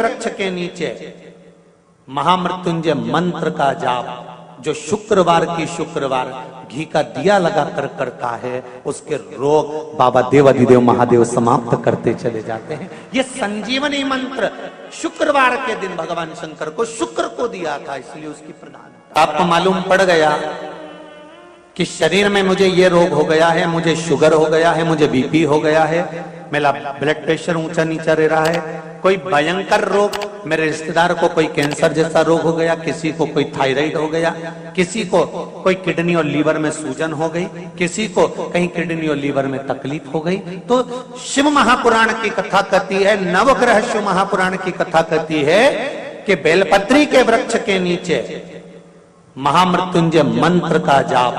वृक्ष के नीचे महामृत्युंजय मंत्र का जाप जो शुक्रवार की शुक्रवार घी का दिया लगा कर करता है, उसके रोग बाबा देवाधिदेव महादेव समाप्त करते चले जाते हैं। ये संजीवनी मंत्र शुक्रवार के दिन भगवान शंकर को शुक्र को दिया था, इसलिए उसकी प्रधान। आपको मालूम पड़ गया कि शरीर में मुझे ये रोग हो गया है, मुझे शुगर हो गया है, मुझे बीपी हो गया है, मेरा ब्लड प्रेशर ऊंचा नीचा रह रहा है, कोई भयंकर रोग, मेरे रिश्तेदार को कोई कैंसर जैसा रोग हो गया, किसी को कोई थायराइड हो गया, किसी को कोई किडनी और लीवर में सूजन हो गई, किसी को कहीं किडनी और लीवर में तकलीफ हो गई। तो शिव महापुराण की कथा कहती है, नवग्रह शिव महापुराण की कथा कहती है कि बेलपत्री के वृक्ष के नीचे महामृत्युंजय मंत्र का जाप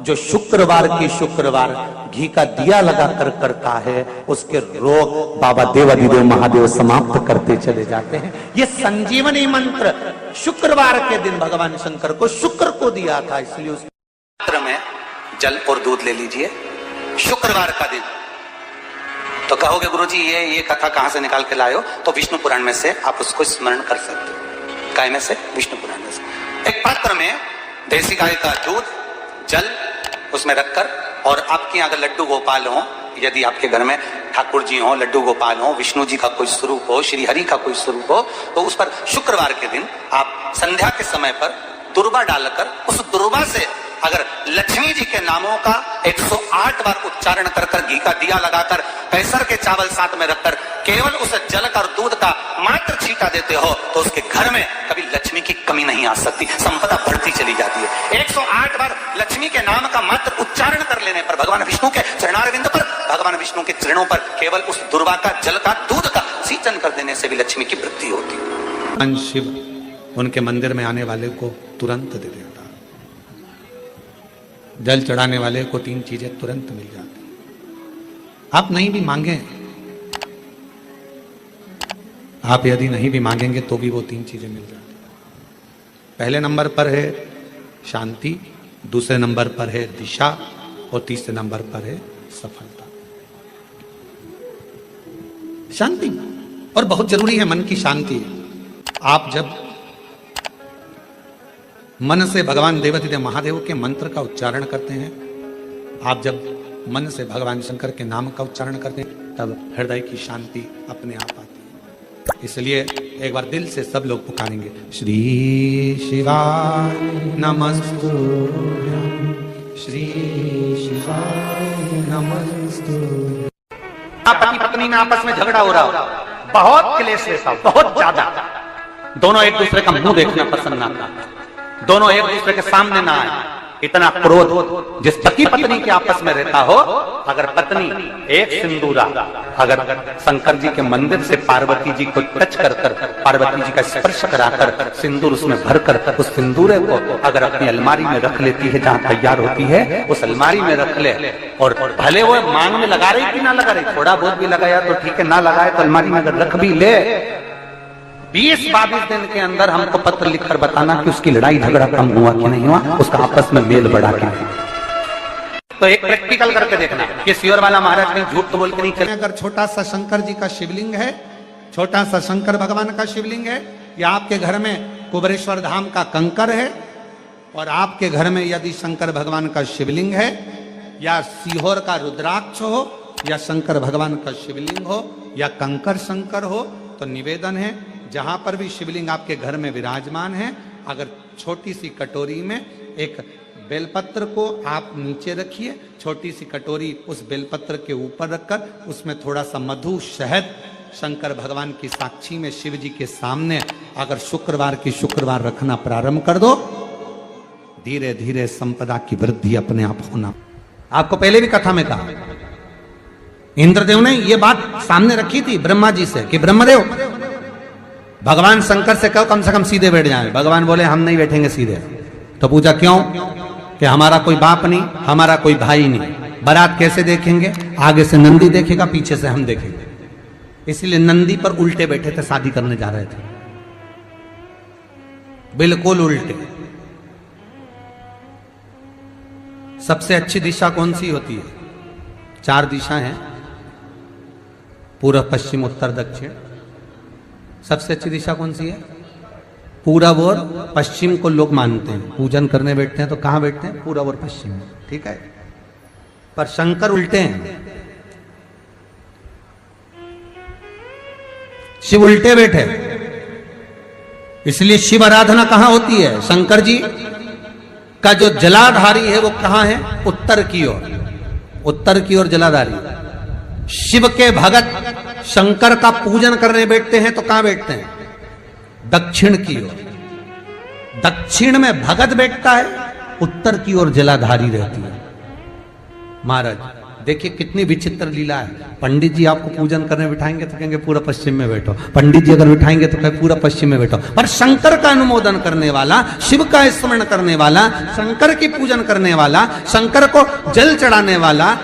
जो शुक्रवार की शुक्रवार घी का दिया लगा कर करता है, उसके रोग बाबा देवाधिदेव महादेव समाप्त करते चले जाते हैं। ये संजीवनी मंत्र शुक्रवार के दिन भगवान शंकर को शुक्र को दिया था, इसलिए उस पात्र में जल और दूध ले लीजिए शुक्रवार का दिन। तो कहोगे गुरुजी ये कथा कहां से निकाल के लाए हो? तो विष्णु पुराण में से आप उसको स्मरण कर सकते हो। काय में से? विष्णु पुराण में से। एक पात्र में देसी गाय का दूध, जल उसमें रखकर, और आपके अगर लड्डू गोपाल हो, यदि आपके घर में ठाकुर जी हो, लड्डू गोपाल हो, विष्णु जी का कोई स्वरूप हो, श्री हरि का कोई स्वरूप हो, तो उस पर शुक्रवार के दिन आप संध्या के समय पर दुर्वा डालकर उस दुर्वा से अगर लक्ष्मी जी के नामों का 108 बार उच्चारण कर कर घी का दिया लगाकर कैसर के चावल साथ में रखकर केवल उस जल का और दूध का मात्र छींटा देते हो, तो उसके घर में कभी लक्ष्मी की कमी नहीं आ सकती, संपदा बढ़ती चली जाती है। 108 बार लक्ष्मी के नाम का मात्र उच्चारण कर लेने पर भगवान विष्णु के चरणारविंद पर, भगवान विष्णु के चरणों पर केवल उस दुर्वा का, जल का, दूध का सिंचन कर देने से भी लक्ष्मी की वृद्धि होती। शिव उनके मंदिर में आने वाले को तुरंत दे देता, जल चढ़ाने वाले को 3 चीजें तुरंत मिल जाती। आप नहीं भी मांगे, आप यदि नहीं भी मांगेंगे तो भी वो 3 चीजें मिल जाती। पहले नंबर पर है शांति, दूसरे नंबर पर है दिशा, और तीसरे नंबर पर है सफलता। शांति और बहुत जरूरी है, मन की शांति। आप जब मन से भगवान देवाधिदेव महादेव के मंत्र का उच्चारण करते हैं, आप जब मन से भगवान शंकर के नाम का उच्चारण करते हैं, तब हृदय की शांति अपने आप आती है। इसलिए एक बार दिल से सब लोग पुकारेंगे, श्री शिवाय नमस्तुभ्यं, श्री शिवाय नमस्तुभ्यं। पति पत्नी में आपस में झगड़ा हो रहा हो, बहुत क्लेश रहता, बहुत ज्यादा, दोनों एक दूसरे का मुंह देखना पसंद ना करते, दोनों एक दूसरे के सामने ना आए, इतना क्रोध जिस पति पत्नी के आपस में रहता हो, अगर पत्नी एक सिंदूरा अगर शंकर जी के मंदिर से पार्वती जी को टच कर कर, पार्वती जी का स्पर्श कराकर सिंदूर उसमें भरकर उस सिंदूरे को अगर अपनी अलमारी में रख लेती है, जहां तैयार होती है उस अलमारी में रख ले, और भले वो मांग में लगा रही कि ना लगा रही, थोड़ा बहुत भी लगाया तो ठीक है, ना लगाए तो अलमारी में अगर रख भी ले, 20-22 दिन के अंदर हमको पत्र लिखकर बताना कि उसकी लड़ाई झगड़ा कम हुआ कि नहीं हुआ, उसका आपस में मेल बढ़ा कि नहीं। तो एक प्रैक्टिकल करके देखना कि सियोर वाला महाराज ने झूठ तो बोल के नहीं चले। अगर छोटा सा शंकर जी का शिवलिंग है, छोटा सा शंकर भगवान का शिवलिंग है, या आपके घर में कुबरेश्वर धाम का कंकर है, और आपके घर में यदि शंकर भगवान का शिवलिंग है, या सीहोर का रुद्राक्ष हो, या शंकर भगवान का शिवलिंग हो, या कंकर शंकर हो, तो निवेदन है जहां पर भी शिवलिंग आपके घर में विराजमान है, अगर छोटी सी कटोरी में एक बेलपत्र को आप नीचे रखिए, छोटी सी कटोरी उस बेलपत्र के ऊपर रखकर उसमें थोड़ा सा मधु, शहद, शंकर भगवान की साक्षी में शिव जी के सामने अगर शुक्रवार की शुक्रवार रखना प्रारंभ कर दो, धीरे धीरे संपदा की वृद्धि अपने आप होना। आपको पहले भी कथा में कहा, इंद्रदेव ने यह बात सामने रखी थी ब्रह्मा जी से कि ब्रह्मदेव भगवान शंकर से कहो कम से कम सीधे बैठ जाए। भगवान बोले हम नहीं बैठेंगे सीधे। तो पूछा क्यों? कि हमारा कोई बाप नहीं, हमारा कोई भाई नहीं, बारात कैसे देखेंगे? आगे से नंदी देखेगा, पीछे से हम देखेंगे। इसलिए नंदी पर उल्टे बैठे थे, शादी करने जा रहे थे, बिल्कुल उल्टे। सबसे अच्छी दिशा कौन सी होती है? 4 दिशा हैं, पूर्व, पश्चिम, उत्तर, दक्षिण। सबसे अच्छी दिशा कौन सी है? पूरब और पश्चिम को लोग मानते हैं। पूजन करने बैठते हैं तो कहां बैठते हैं? पूरब और पश्चिम में, ठीक है। पर शंकर उल्टे हैं, शिव उल्टे बैठे, इसलिए शिव आराधना कहां होती है? शंकर जी का जो जलाधारी है वो कहां है? उत्तर की ओर, उत्तर की ओर जलाधारी। शिव के भगत शंकर का पूजन करने बैठते हैं तो कहां बैठते हैं? दक्षिण की ओर। दक्षिण में भगत बैठता है, उत्तर की ओर जलाधारी रहती है। महाराज देखिए कितनी विचित्र लीला है। पंडित जी आपको पूजन करने बिठाएंगे तो कहेंगे पूरा पश्चिम में बैठो, पंडित जी अगर बिठाएंगे तो कहेंगे पूरा पश्चिम में बैठो। पर शंकर का अनुमोदन करने वाला, शिव का स्मरण करने वाला, शंकर की पूजन करने वाला, शंकर को जल चढ़ाने वाला,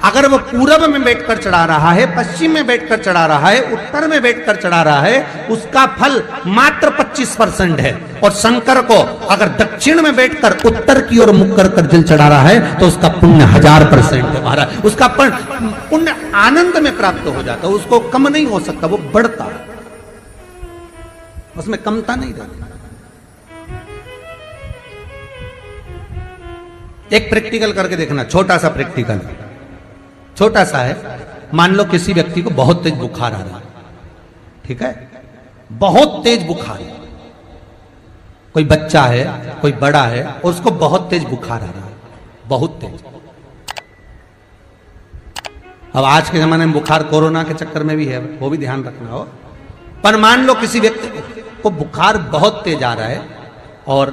अगर वो पूरब में बैठकर चढ़ा रहा है, पश्चिम में बैठकर चढ़ा रहा है, उत्तर में बैठकर चढ़ा रहा है, उसका फल मात्र 25% है। और शंकर को अगर दक्षिण में बैठकर उत्तर की ओर मुख कर जल चढ़ा रहा है तो उसका पुण्य 1000% है महाराज। उसका पुण्य आनंद में प्राप्त हो जाता है, उसको कम नहीं हो सकता, वो बढ़ता है, उसमें कमता नहीं रहती। एक प्रैक्टिकल करके देखना, छोटा सा प्रैक्टिकल, छोटा सा है। मान लो किसी व्यक्ति को बहुत तेज बुखार आ रहा है, ठीक है, बहुत तेज बुखार है, कोई बच्चा है, कोई बड़ा है, और उसको बहुत तेज बुखार आ रहा है, बहुत तेज। अब आज के जमाने में बुखार कोरोना के चक्कर में भी है, वो भी ध्यान रखना हो। पर मान लो किसी व्यक्ति को बुखार बहुत तेज आ रहा है और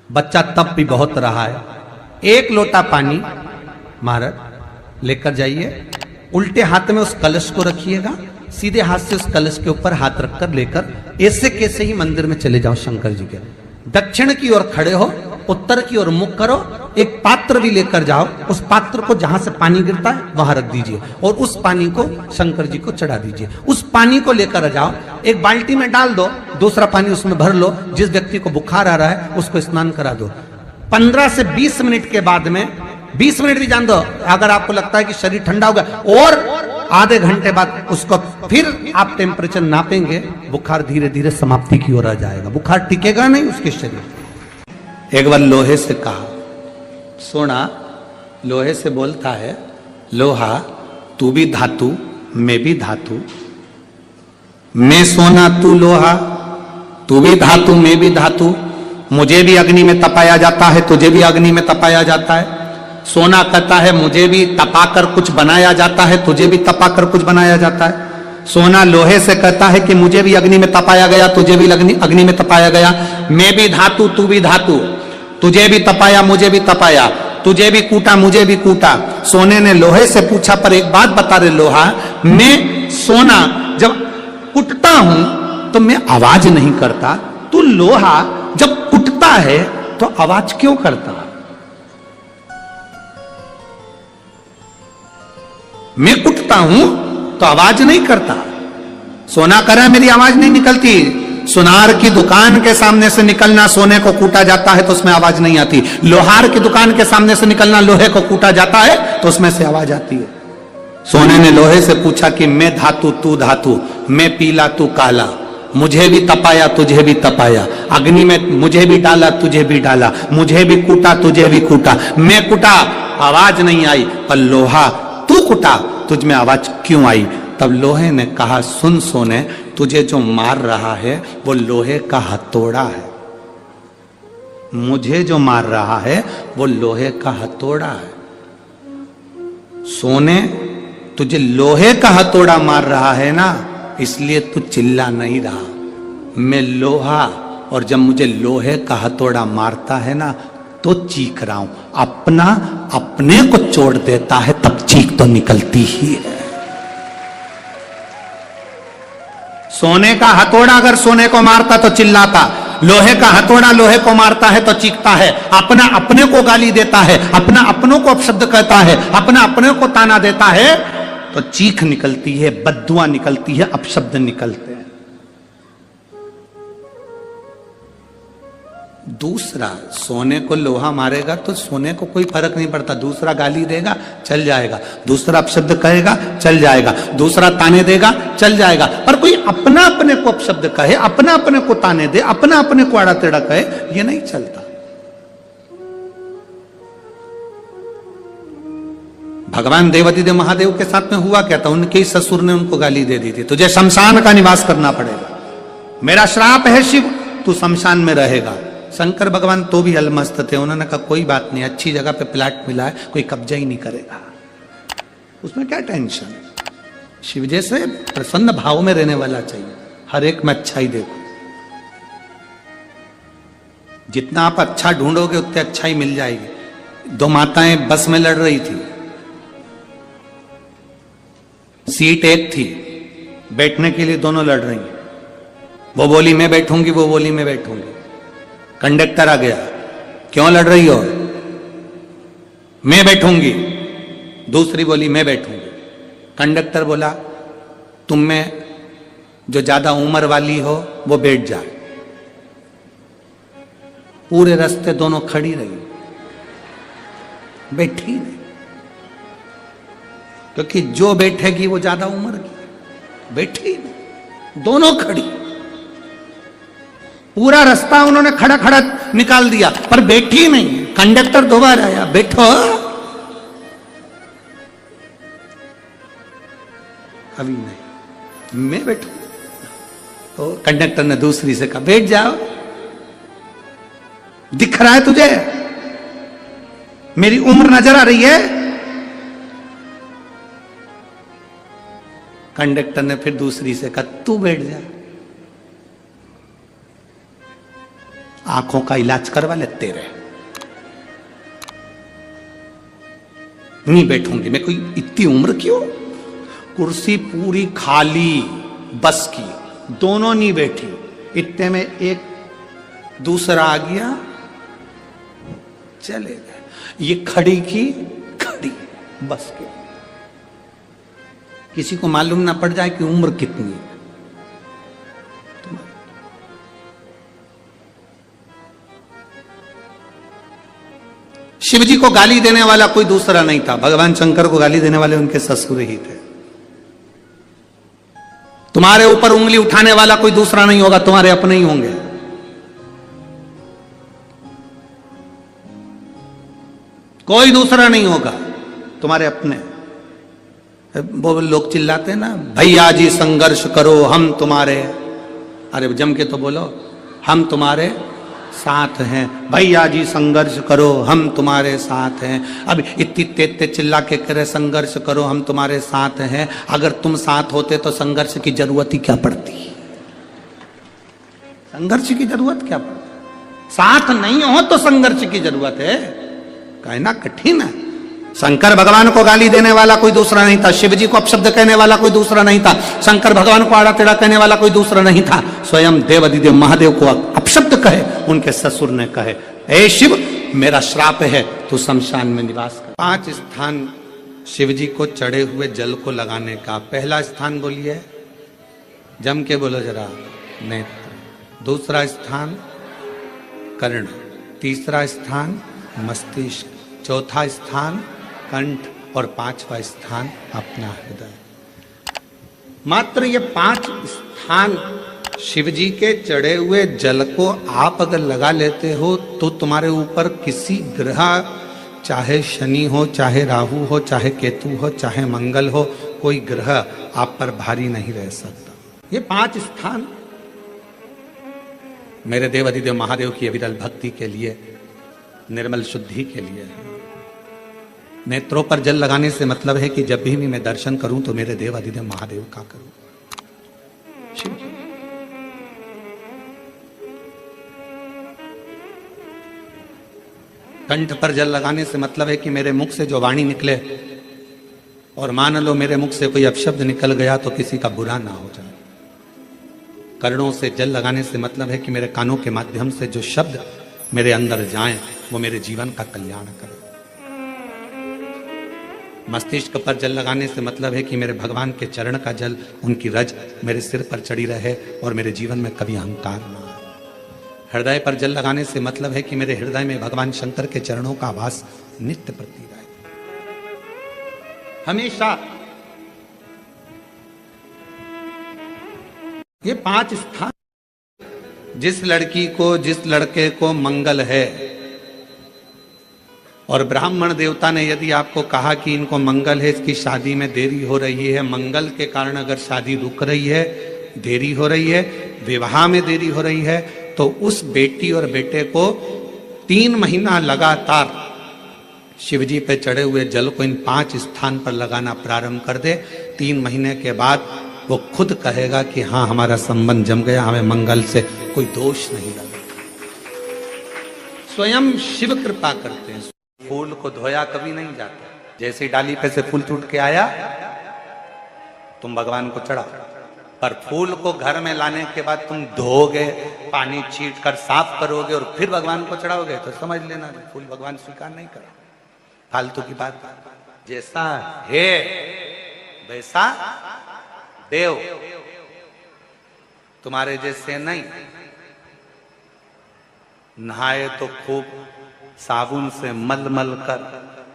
बच्चा तप भी बहुत रहा है, एक लोटा पानी महाराज लेकर जाइए, उल्टे हाथ में उस कलश को रखिएगा, सीधे हाथ से उस कलश के ऊपर हाथ रखकर लेकर ऐसे कैसे ही मंदिर में चले जाओ शंकर जी के। दक्षिण की ओर खड़े हो, उत्तर की ओर मुख करो, एक पात्र भी लेकर जाओ, उस पात्र को जहां से पानी गिरता है वहां रख दीजिए और उस पानी को शंकर जी को चढ़ा दीजिए। उस पानी को लेकर जाओ, एक बाल्टी में डाल दो, दूसरा पानी उसमें भर लो, जिस व्यक्ति को बुखार आ रहा है उसको स्नान करा दो। 15 से 20 मिनट के बाद में, 20 मिनट भी जान दो, अगर आपको लगता है कि शरीर ठंडा हो गया, और आधे घंटे बाद उसको फिर आप टेम्परेचर नापेंगे, बुखार धीरे धीरे समाप्ति की ओर आ जाएगा, बुखार टिकेगा नहीं उसके शरीर। एक बार लोहे से कहा, सोना लोहे से बोलता है, लोहा तू भी धातु मैं भी धातु, मैं सोना तू लोहा, तू भी धातु मैं भी धातु, मुझे भी अग्नि में तपाया जाता है, तुझे भी अग्नि में तपाया जाता है। सोना कहता है मुझे भी तपाकर कुछ बनाया जाता है, तुझे भी तपाकर कुछ बनाया जाता है। सोना लोहे से कहता है कि मुझे भी अग्नि में तपाया गया, तुझे भी अग्नि में तपाया गया, मैं भी धातु तू भी धातु, तुझे भी तपाया मुझे भी तपाया, तुझे भी कूटा मुझे भी कूटा। सोने ने लोहे से पूछा, पर एक बात बता रहे लोहा, मैं सोना जब कुटता हूं तो मैं आवाज नहीं करता, तू लोहा जब कुटता है तो आवाज क्यों करता? मैं कुटता हूं तो आवाज नहीं करता। सोना कह रहा है मेरी आवाज नहीं निकलती। सुनार की दुकान के सामने से निकलना, सोने को कूटा जाता है तो उसमें आवाज नहीं आती। लोहार की दुकान के सामने से निकलना, लोहे को कूटा जाता है तो उसमें से आवाज आती है। सोने ने लोहे से पूछा कि मैं धातु तू धातु, मैं पीला तू काला, मुझे भी तपाया तुझे भी तपाया, अग्नि में मुझे भी डाला तुझे भी डाला, मुझे भी कूटा तुझे भी कूटा, मैं कुटा आवाज नहीं आई, पर लोहा तू कुटा तुझ में आवाज क्यों आई? तब लोहे ने कहा, सुन सोने, तुझे जो मार रहा है वो लोहे का हथौड़ा है, मुझे जो मार रहा है वो लोहे का हथौड़ा है। सोने तुझे लोहे का हथौड़ा मार रहा है ना, इसलिए तू चिल्ला नहीं रहा। मैं लोहा, और जब मुझे लोहे का हथौड़ा मारता है ना तो चीख रहा हूं। अपना अपने को चोट देता है तब चीख तो निकलती ही है। सोने का हथौड़ा अगर सोने को मारता तो चिल्लाता, लोहे का हथौड़ा लोहे को मारता है तो चीखता है। अपना अपने को गाली देता है, अपना अपनों को अपशब्द कहता है, अपना अपने को ताना देता है तो चीख निकलती है, बद्दुआ निकलती है, अपशब्द निकलते हैं। दूसरा सोने को लोहा मारेगा तो सोने को कोई फर्क नहीं पड़ता, दूसरा गाली देगा चल जाएगा, दूसरा अपशब्द कहेगा चल जाएगा, दूसरा ताने देगा चल जाएगा, पर कोई अपना अपने को अपशब्द कहे, अपना अपने को ताने दे, अपना अपने को आड़ा टेढ़ा कहे, ये नहीं चलता। भगवान देवादिदेव महादेव के साथ में हुआ क्या था, उनके ही ससुर ने उनको गाली दे दी थी, तुझे शमशान का निवास करना पड़ेगा, मेरा श्राप है शिव, तू शमशान में रहेगा। शंकर भगवान तो भी अलमस्त थे, उन्होंने कहा कोई बात नहीं, अच्छी जगह पे प्लाट मिला है, कोई कब्जा ही नहीं करेगा, उसमें क्या टेंशन। शिव जैसे प्रसन्न भाव में रहने वाला चाहिए, हर एक में अच्छा ही देखो, जितना आप अच्छा ढूंढोगे उतने अच्छा ही मिल जाएगी। दो माताएं बस में लड़ रही थी, सीट एक थी, बैठने के लिए दोनों लड़ रही, वो बोली मैं बैठूंगी, वो बोली मैं बैठूंगी। कंडक्टर आ गया, क्यों लड़ रही हो, मैं बैठूंगी, दूसरी बोली मैं बैठूंगी। कंडक्टर बोला तुम में जो ज्यादा उम्र वाली हो वो बैठ जाए। पूरे रास्ते दोनों खड़ी रही, बैठी नहीं, क्योंकि जो बैठेगी वो ज्यादा उम्र की, बैठी नहीं, दोनों खड़ी। पूरा रास्ता उन्होंने खड़ा खड़ा निकाल दिया, पर बैठी नहीं। कंडक्टर दोबारा आया, बैठो, अभी नहीं, मैं बैठू। तो कंडक्टर ने दूसरी से कहा बैठ जाओ, दिख रहा है तुझे, मेरी उम्र नजर आ रही है। कंडक्टर ने फिर दूसरी से कहा तू बैठ जा, आंखों का इलाज करवा ले तेरे। नहीं बैठूंगी मैं, कोई इतनी उम्र क्यों। कुर्सी पूरी खाली बस की, दोनों नहीं बैठी, इतने में एक दूसरा आ गया, चले गए। ये खड़ी की खड़ी बस की, किसी को मालूम ना पड़ जाए कि उम्र कितनी है। शिव जी को गाली देने वाला कोई दूसरा नहीं था, भगवान शंकर को गाली देने वाले उनके ससुर ही थे। तुम्हारे ऊपर उंगली उठाने वाला कोई दूसरा नहीं होगा, तुम्हारे अपने ही होंगे। कोई दूसरा नहीं होगा, तुम्हारे अपने। वो लोग चिल्लाते ना, भैया जी संघर्ष करो हम तुम्हारे, अरे जम के तो बोलो, हम तुम्हारे साथ हैं, भैया जी संघर्ष करो हम तुम्हारे साथ हैं। अब इतनी तेज चिल्ला के करे संघर्ष करो हम तुम्हारे साथ हैं, अगर तुम साथ होते तो संघर्ष की जरूरत ही क्या पड़ती, संघर्ष की जरूरत क्या पड़ती। साथ नहीं हो तो संघर्ष की जरूरत है, कहना कठिन है। शंकर भगवान को गाली देने वाला कोई दूसरा नहीं था, शिव जी को अपशब्द कहने वाला कोई दूसरा नहीं था, शंकर भगवान को आड़ा टेढ़ा कहने वाला कोई दूसरा नहीं था। स्वयं देवादिदेव महादेव को अपशब्द कहे उनके ससुर ने कहे, ए शिव मेरा श्राप है, तू शमशान में निवास कर। 5 स्थान शिव जी को चढ़े हुए जल को लगाने का। पहला स्थान बोलिए, जम के बोलो जरा, नेत्र। दूसरा स्थान कर्ण, तीसरा स्थान मस्तिष्क, चौथा स्थान कंठ और 5वां स्थान अपना हृदय। मात्र ये 5 स्थान शिव जी के चढ़े हुए जल को आप अगर लगा लेते हो तो तुम्हारे ऊपर किसी ग्रह, चाहे शनि हो, चाहे राहु हो, चाहे केतु हो, चाहे मंगल हो, कोई ग्रह आप पर भारी नहीं रह सकता। ये 5 स्थान मेरे देवादिदेव महादेव की अविरल भक्ति के लिए, निर्मल शुद्धि के लिए है। नेत्रों पर जल लगाने से मतलब है कि जब भी मैं दर्शन करूं तो मेरे देवादिदेव महादेव का करूं, शिव जी। कंठ पर जल लगाने से मतलब है कि मेरे मुख से जो वाणी निकले, और मान लो मेरे मुख से कोई अपशब्द निकल गया तो किसी का बुरा ना हो जाए। कर्णों से जल लगाने से मतलब है कि मेरे कानों के माध्यम से जो शब्द मेरे अंदर जाएं वो मेरे जीवन का कल्याण करें। मस्तिष्क पर जल लगाने से मतलब है कि मेरे भगवान के चरण का जल, उनकी रज मेरे सिर पर चढ़ी रहे और मेरे जीवन में कभी अहंकार ना आए। हृदय पर जल लगाने से मतलब है कि मेरे हृदय में भगवान शंकर के चरणों का आभास नित्य प्रतीत है, हमेशा। ये 5 स्थान, जिस लड़की को, जिस लड़के को मंगल है, और ब्राह्मण देवता ने यदि आपको कहा कि इनको मंगल है, इसकी शादी में देरी हो रही है, मंगल के कारण अगर शादी रुक रही है, देरी हो रही है, विवाह में देरी हो रही है, तो उस बेटी और बेटे को 3 महीना लगातार शिवजी पे चढ़े हुए जल को इन 5 स्थान पर लगाना प्रारंभ कर दे। 3 महीने के बाद वो खुद कहेगा कि हाँ, हमारा संबंध जम गया, हमें मंगल से कोई दोष नहीं लगा। स्वयं शिव कृपा करते हैं। फूल को धोया कभी नहीं जाता, जैसे डाली पे से फूल टूट के आया तुम भगवान को चढ़ा, पर फूल को घर में लाने के बाद तुम धोगे, पानी छीट कर साफ करोगे और फिर भगवान को चढ़ाओगे, तो समझ लेना फूल भगवान स्वीकार नहीं कर। फालतू की बात। जैसा है वैसा देव, तुम्हारे जैसे नहीं। नहाए तो खूब साबुन से मल मल कर,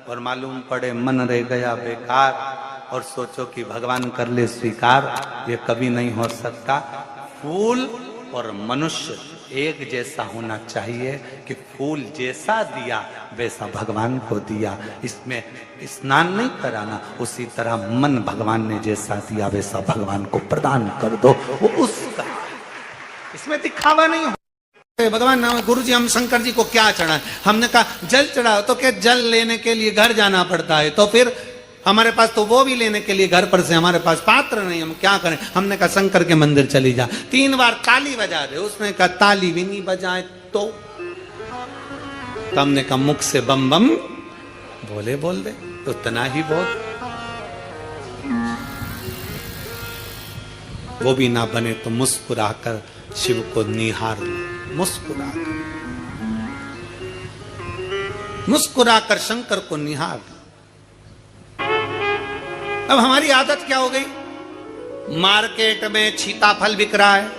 और मालूम पड़े मन रह गया बेकार, और सोचो कि भगवान कर ले स्वीकार, ये कभी नहीं हो सकता। फूल और मनुष्य एक जैसा होना चाहिए कि फूल जैसा दिया वैसा भगवान को दिया। इसमें स्नान नहीं कराना, उसी तरह मन भगवान ने जैसा दिया वैसा भगवान को प्रदान कर दो, वो उसका। इसमें दिखावा नहीं हो। भगवान गुरु जी, हम शंकर जी को क्या चढ़ाएं? हमने कहा जल चढ़ाओ, तो क्या जल लेने के लिए घर जाना पड़ता है, तो फिर हमारे पास तो वो भी लेने के लिए घर पर से हमारे पास पात्र नहीं, हम क्या करें? हमने कहा शंकर के मंदिर चली जा। 3 बार ताली बजा दे। उसने कहा ताली भी नहीं बजाए तो हमने कहा मुख से बम बम बोले बोल दे, उतना ही बहुत। वो भी ना बने तो मुस्कुराकर शिव को निहार, मुस्कुराकर शंकर को निहार। अब हमारी आदत क्या हो गई? मार्केट में सीताफल बिक रहा है,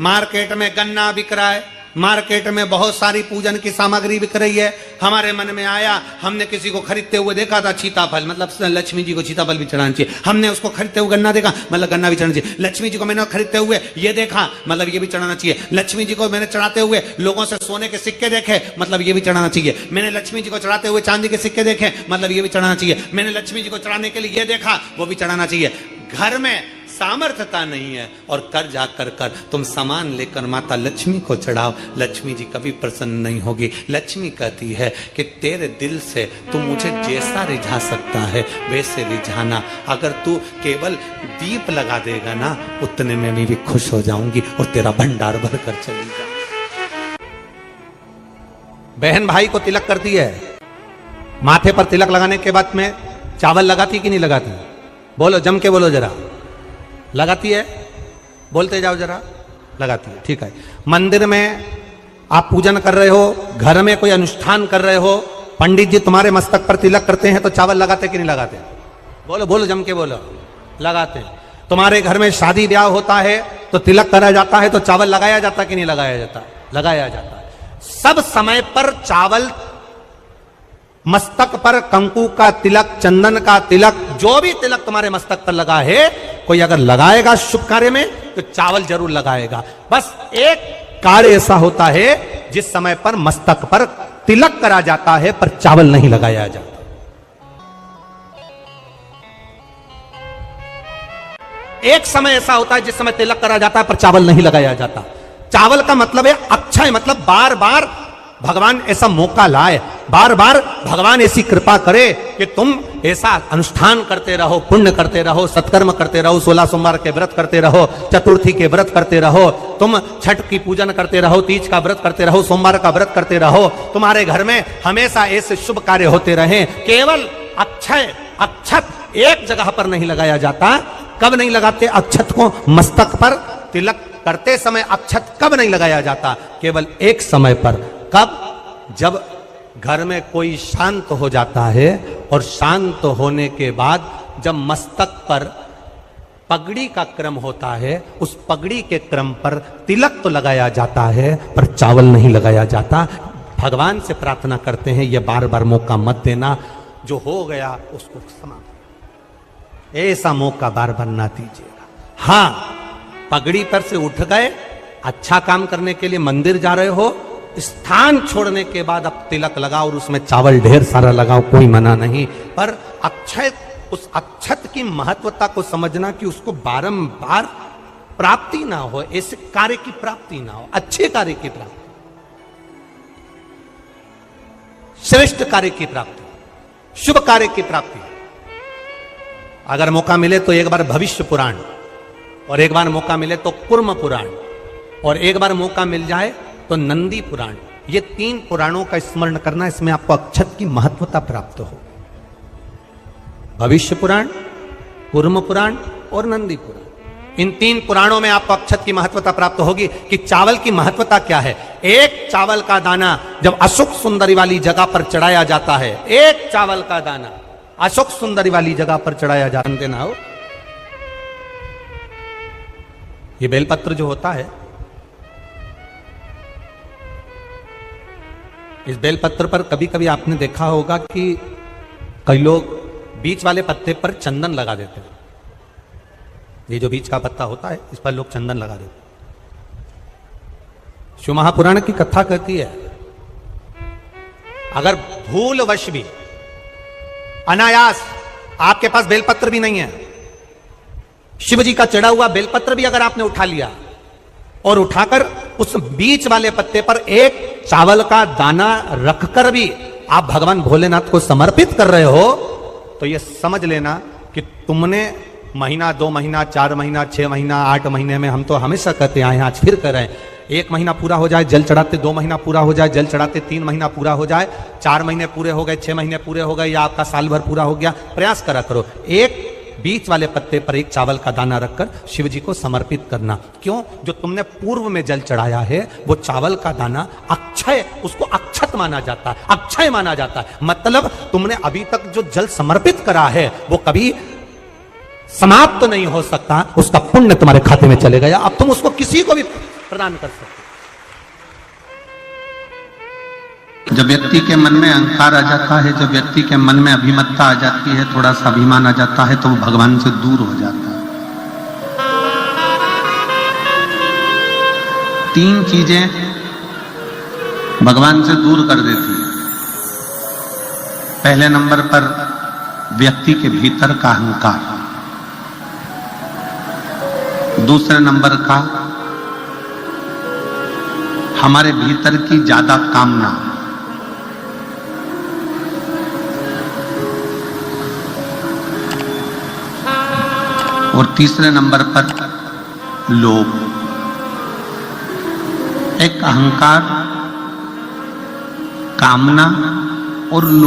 मार्केट में गन्ना बिक रहा है, मार्केट में बहुत सारी पूजन की सामग्री बिक रही है। हमारे मन में आया, हमने किसी को खरीदते हुए देखा था सीताफल, मतलब लक्ष्मी जी को सीताफल भी चढ़ाना चाहिए। हमने उसको खरीदते हुए गन्ना देखा, मतलब गन्ना भी चढ़ाना चाहिए। लक्ष्मी जी को मैंने खरीदते हुए ये देखा, मतलब ये भी चढ़ाना चाहिए। लक्ष्मी जी को मैंने चढ़ाते हुए लोगों से सोने के सिक्के देखे, मतलब ये भी चढ़ाना चाहिए। मैंने लक्ष्मी जी को चढ़ाते हुए चांदी के सिक्के देखे, मतलब ये भी चढ़ाना चाहिए। मैंने लक्ष्मी जी को चढ़ाने के लिए ये देखा, वो भी चढ़ाना चाहिए। घर में सामर्थ्यता नहीं है और कर जा कर तुम सामान लेकर माता लक्ष्मी को चढ़ाओ, लक्ष्मी जी कभी प्रसन्न नहीं होगी। लक्ष्मी कहती है कि तेरे दिल से तू मुझे जैसा रिझा सकता है वैसे रिझाना। अगर तू केवल दीप लगा देगा ना, उतने में मैं भी खुश हो जाऊंगी और तेरा भंडार भर कर चली जाऊंगी। बहन भाई को तिलक करती है, माथे पर तिलक लगाने के बाद में चावल लगाती कि नहीं लगाती? बोलो, जम के बोलो जरा। लगाती है? बोलते जाओ जरा। लगाती है, ठीक है। मंदिर में आप पूजन कर रहे हो, घर में कोई अनुष्ठान कर रहे हो, पंडित जी तुम्हारे मस्तक पर तिलक करते हैं तो चावल लगाते कि नहीं लगाते? बोलो बोलो, जम के बोलो। लगाते हैं। तुम्हारे घर में शादी ब्याह होता है तो तिलक करा जाता है तो चावल लगाया जाता कि नहीं लगाया जाता? लगाया जाता है। सब समय पर चावल, मस्तक पर कंकु का तिलक, चंदन का तिलक, जो भी तिलक तुम्हारे मस्तक पर लगा है, कोई अगर लगाएगा शुभ कार्य में तो चावल जरूर लगाएगा। बस एक कार्य ऐसा होता है जिस समय पर मस्तक पर तिलक करा जाता है पर चावल नहीं लगाया जाता। एक समय ऐसा होता है जिस समय तिलक करा जाता है पर चावल नहीं लगाया जाता। चावल का मतलब है अक्षय, मतलब बार बार भगवान ऐसा मौका लाए, बार बार भगवान ऐसी कृपा करे कि तुम ऐसा अनुष्ठान करते रहो, पुण्य करते रहो, सत्कर्म करते रहो, 16 सोमवार के व्रत करते रहो, चतुर्थी के व्रत करते रहो, तुम छठ की पूजन करते रहो, तीज का व्रत करते रहो, सोमवार का व्रत करते रहो। तुम्हारे घर में हमेशा ऐसे शुभ कार्य होते रहे। केवल अक्षय, अक्षत एक जगह पर नहीं लगाया जाता। कब नहीं लगाते अक्षत को? मस्तक पर तिलक करते समय अक्षत कब नहीं लगाया जाता? केवल एक समय पर। कब? जब घर में कोई शांत हो जाता है और शांत होने के बाद जब मस्तक पर पगड़ी का क्रम होता है, उस पगड़ी के क्रम पर तिलक तो लगाया जाता है पर चावल नहीं लगाया जाता। भगवान से प्रार्थना करते हैं ये बार बार मौका मत देना, जो हो गया उसको समाप्त, ऐसा मौका बार बार ना दीजिएगा। हाँ, पगड़ी पर से उठ गए, अच्छा काम करने के लिए मंदिर जा रहे हो, स्थान छोड़ने के बाद अब तिलक लगाओ और उसमें चावल ढेर सारा लगाओ, कोई मना नहीं। पर अक्षय, उस अक्षत की महत्वता को समझना कि उसको बारंबार प्राप्ति ना हो, ऐसे कार्य की प्राप्ति ना हो, अच्छे कार्य की प्राप्ति, श्रेष्ठ कार्य की प्राप्ति, शुभ कार्य की प्राप्ति। अगर मौका मिले तो एक बार भविष्य पुराण, और एक बार मौका मिले तो कुर्म पुराण, और एक बार मौका मिल जाए तो नंदी पुराण, ये 3 पुराणों का स्मरण करना, इसमें आपको अक्षत की महत्वता प्राप्त हो। भविष्य पुराण, कुर्म पुराण और नंदी पुराण, इन 3 पुराणों में आपको अक्षत की महत्वता प्राप्त होगी कि चावल की महत्वता क्या है। एक चावल का दाना जब अशोक सुंदरी वाली जगह पर चढ़ाया जाता है, एक चावल का दाना अशोक सुंदरी वाली जगह पर चढ़ाया जानते ना हो, ये बेलपत्र जो होता है, इस बेलपत्र पर कभी कभी आपने देखा होगा कि कई लोग बीच वाले पत्ते पर चंदन लगा देते हैं। ये जो बीच का पत्ता होता है, इस पर लोग चंदन लगा देते हैं। शिव महापुराण की कथा कहती है, अगर भूलवश भी, अनायास, आपके पास बेलपत्र भी नहीं है, शिव जी का चढ़ा हुआ बेलपत्र भी अगर आपने उठा लिया और उठाकर उस बीच वाले पत्ते पर एक चावल का दाना रखकर भी आप भगवान भोलेनाथ को समर्पित कर रहे हो, तो यह समझ लेना कि तुमने महीना, 2 महीना, 4 महीना, 6 महीना, 8 महीने में, हम तो हमेशा कहते आए हैं, आज फिर कर रहे हैं, 1 महीना पूरा हो जाए जल चढ़ाते, 2 महीना पूरा हो जाए जल चढ़ाते, 3 महीना पूरा हो जाए, 4 महीने पूरे हो गए, 6 महीने पूरे हो गए, या आपका साल भर पूरा हो गया, प्रयास करा करो एक बीच वाले पत्ते पर एक चावल का दाना रखकर शिव जी को समर्पित करना। क्यों? जो तुमने पूर्व में जल चढ़ाया है वो चावल का दाना अक्षय, उसको अक्षत माना जाता है, अक्षय माना जाता है। मतलब तुमने अभी तक जो जल समर्पित करा है वो कभी समाप्त तो नहीं हो सकता, उसका पुण्य तुम्हारे खाते में चले गया, अब तुम उसको किसी को भी प्रदान कर सकते। जब व्यक्ति के मन में अहंकार आ जाता है, जब व्यक्ति के मन में अभिमत्ता आ जाती है, थोड़ा सा अभिमान आ जाता है, तो वो भगवान से दूर हो जाता है। 3 चीजें भगवान से दूर कर देती है। पहले नंबर पर व्यक्ति के भीतर का अहंकार, दूसरे नंबर का हमारे भीतर की ज्यादा कामना, और तीसरे नंबर पर लोभ। एक अहंकार, कामना और लोभ।